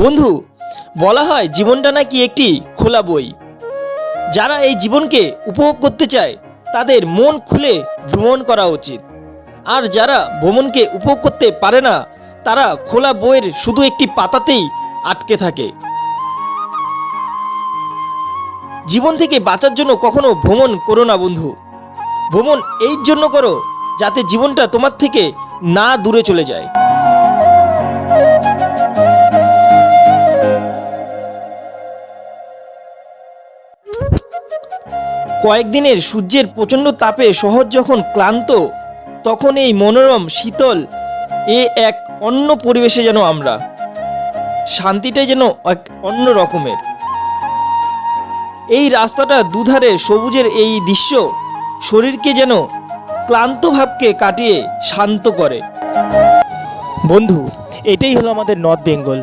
বন্ধু, বলা হয় জীবনটা নাকি একটি খোলা বই। যারা এই জীবনকে উপভোগ করতে চায় তাদের মন খুলে ভ্রমণ করা উচিত। আর যারা ভ্রমণকে উপভোগ করতে পারে না তারা খোলা বইয়ের শুধু একটি পাতাতেই আটকে থাকে। জীবন থেকে বাঁচার জন্য কখনো ভ্রমণ করো না বন্ধু। ভ্রমণ এই জন্য করো যাতে জীবনটা তোমার থেকে না দূরে চলে যায়। কয়েকদিনের সূর্যের প্রচণ্ড তাপে শহর যখন ক্লান্ত, তখন এই মনোরম শীতল এক অন্য পরিবেশে যেন আমরা শান্তিটাই যেন এক অন্য রকমের। এই রাস্তাটা দুধারে সবুজের এই দৃশ্য শরীরকে যেন ক্লান্ত ভাবকে কাটিয়ে শান্ত করে। বন্ধু, এটাই হলো আমাদের নর্থ বেঙ্গল।